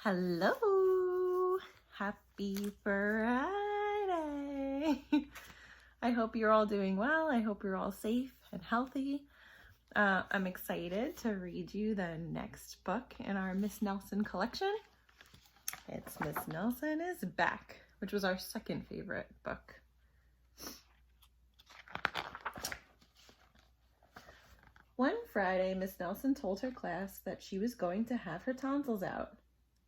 Hello! Happy Friday! I hope you're all doing well. I hope you're all safe and healthy. I'm excited to read you the next book in our Miss Nelson collection. It's Miss Nelson is Back, which was our second favorite book. One Friday, Miss Nelson told her class that she was going to have her tonsils out.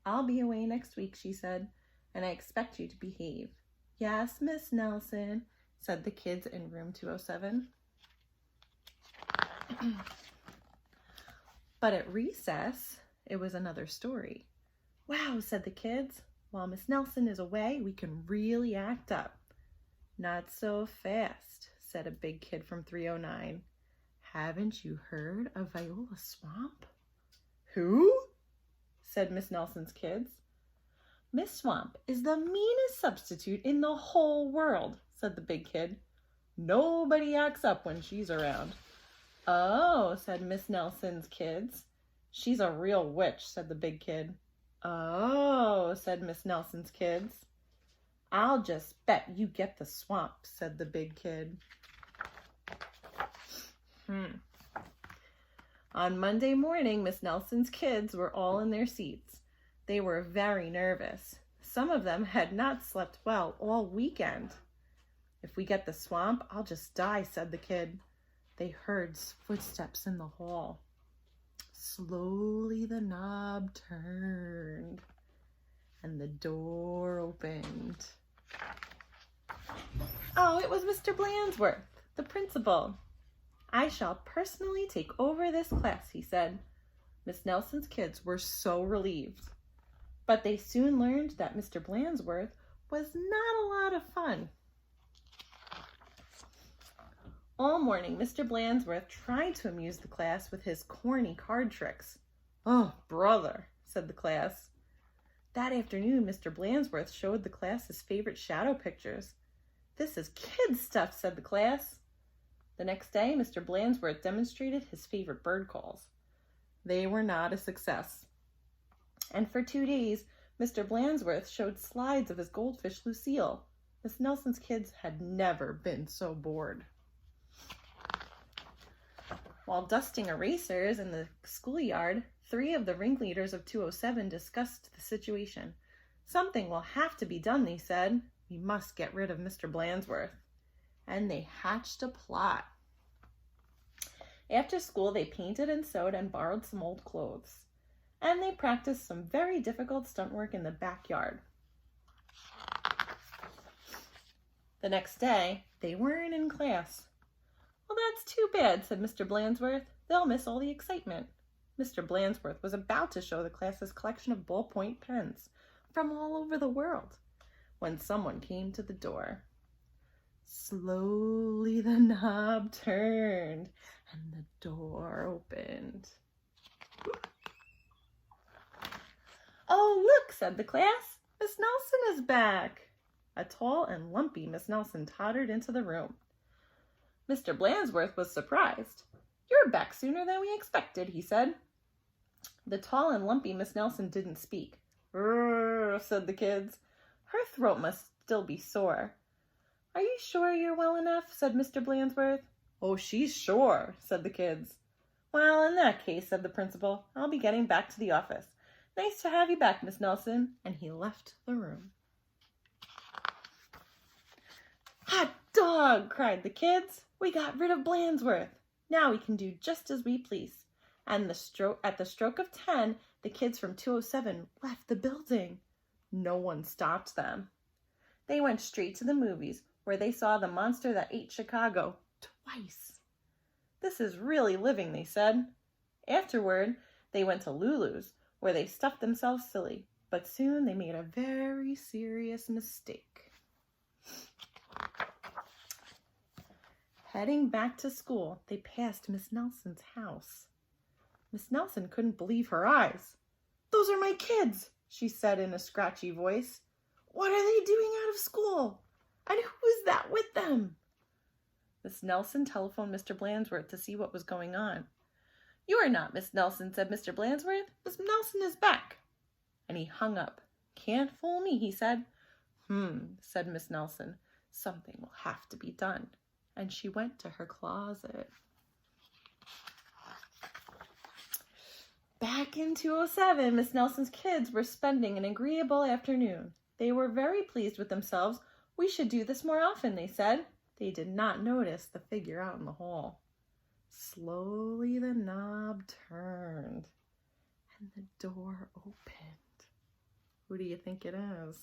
"I'll be away next week," she said, "and I expect you to behave." "Yes, Miss Nelson," said the kids in room 207. But at recess, it was another story. "Wow," said the kids. "While Miss Nelson is away, we can really act up." "Not so fast," said a big kid from 309. "Haven't you heard of Viola Swamp?" "Who?" said Miss Nelson's kids. "Miss Swamp is the meanest substitute in the whole world," said the big kid. "Nobody acts up when she's around." "Oh," said Miss Nelson's kids. "She's a real witch," said the big kid. "Oh," said Miss Nelson's kids. "I'll just bet you get the swamp," said the big kid. On Monday morning, Miss Nelson's kids were all in their seats. They were very nervous. Some of them had not slept well all weekend. "If we get the swamp, I'll just die," said the kid. They heard footsteps in the hall. Slowly the knob turned, and the door opened. Oh, it was Mr. Blansworth, the principal. "I shall personally take over this class," he said. Miss Nelson's kids were so relieved. But they soon learned that Mr. Blansworth was not a lot of fun. All morning, Mr. Blansworth tried to amuse the class with his corny card tricks. "Oh, brother," said the class. That afternoon, Mr. Blansworth showed the class his favorite shadow pictures. "This is kid stuff," said the class. The next day, Mr. Blansworth demonstrated his favorite bird calls. They were not a success. And for 2 days, Mr. Blansworth showed slides of his goldfish Lucille. Miss Nelson's kids had never been so bored. While dusting erasers in the schoolyard, 3 of the ringleaders of 207 discussed the situation. "Something will have to be done," they said. "We must get rid of Mr. Blansworth." And they hatched a plot. After school, they painted and sewed and borrowed some old clothes. And they practiced some very difficult stunt work in the backyard. The next day, they weren't in class. "Well, that's too bad," said Mr. Blansworth. "They'll miss all the excitement." Mr. Blansworth was about to show the class his collection of ballpoint pens from all over the world when someone came to the door. Slowly the knob turned and the door opened. "Oh, look," said the class. "Miss Nelson is back." A tall and lumpy Miss Nelson tottered into the room. Mr. Blansworth was surprised. "You're back sooner than we expected," he said. The tall and lumpy Miss Nelson didn't speak. "Rrrr," said the kids. Her throat must still be sore. "Are you sure you're well enough?" said Mr. Blansworth. "Oh, she's sure," said the kids. "Well, in that case," said the principal, "I'll be getting back to the office. Nice to have you back, Miss Nelson." And he left the room. "Hot dog!" cried the kids. "We got rid of Blansworth. Now we can do just as we please." And at the stroke of 10, the kids from 207 left the building. No one stopped them. They went straight to the movies, where they saw The Monster That Ate Chicago twice. "This is really living," they said. Afterward, they went to Lulu's, where they stuffed themselves silly, but soon they made a very serious mistake. Heading back to school, they passed Miss Nelson's house. Miss Nelson couldn't believe her eyes. "Those are my kids," she said in a scratchy voice. "What are they doing out of school? And who is that with them?" Miss Nelson telephoned Mr. Blansworth to see what was going on. "You are not Miss Nelson," said Mr. Blansworth. "Miss Nelson is back." and he hung up. "Can't fool me," he said. Said Miss Nelson. "Something will have to be done." And she went to her closet. Back in 207, Miss Nelson's kids were spending an agreeable afternoon. They were very pleased with themselves. "We should do this more often," they said. They did not notice the figure out in the hall. Slowly the knob turned and the door opened. Who do you think it is?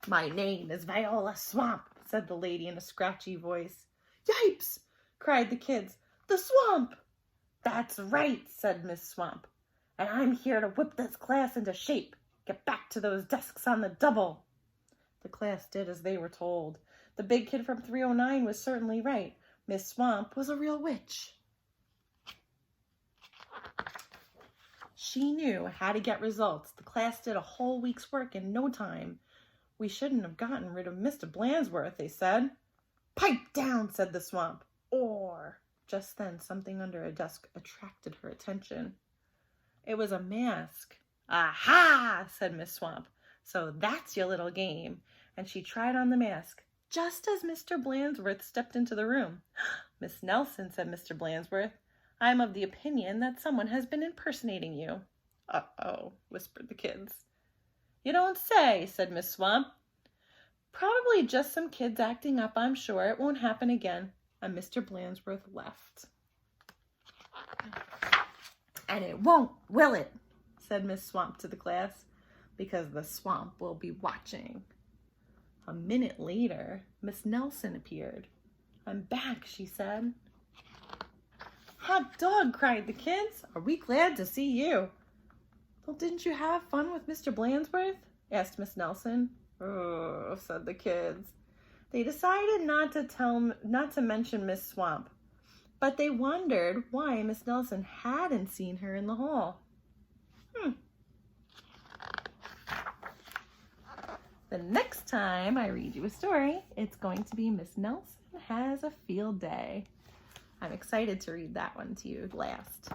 "My name is Viola Swamp," said the lady in a scratchy voice. "Yipes!" cried the kids. "The swamp!" "That's right," said Miss Swamp. "And I'm here to whip this class into shape. Get back to those desks on the double." The class did as they were told. The big kid from 309 was certainly right. Miss Swamp was a real witch. She knew how to get results. The class did a whole week's work in no time. "We shouldn't have gotten rid of Mr. Blansworth," they said. "Pipe down," said the Swamp. Or just then something under a desk attracted her attention. It was a mask. "Aha!" said Miss Swamp. "So that's your little game." And she tried on the mask just as Mr. Blansworth stepped into the room. "Miss Nelson," said Mr. Blansworth, "I am of the opinion that someone has been impersonating you." "Uh-oh," whispered the kids. "You don't say," said Miss Swamp. "Probably just some kids acting up, I'm sure. It won't happen again." And Mr. Blansworth left. "And it won't, will it?" said Miss Swamp to the class, "because the swamp will be watching." A minute later, Miss Nelson appeared. "I'm back," she said. "Hot dog!" cried the kids. "Are we glad to see you?" "Well, didn't you have fun with Mr. Blansworth?" asked Miss Nelson. "Oh," said the kids. They decided not to mention Miss Swamp, but they wondered why Miss Nelson hadn't seen her in the hall. The next time I read you a story, it's going to be Miss Nelson Has a Field Day. I'm excited to read that one to you last.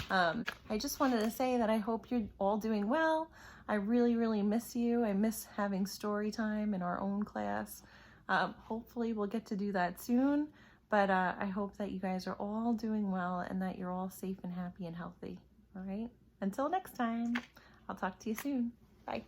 I just wanted to say that I hope you're all doing well. I really, really miss you. I miss having story time in our own class. Hopefully we'll get to do that soon, but I hope that you guys are all doing well and that you're all safe and happy and healthy. All right? Until next time, I'll talk to you soon. Bye.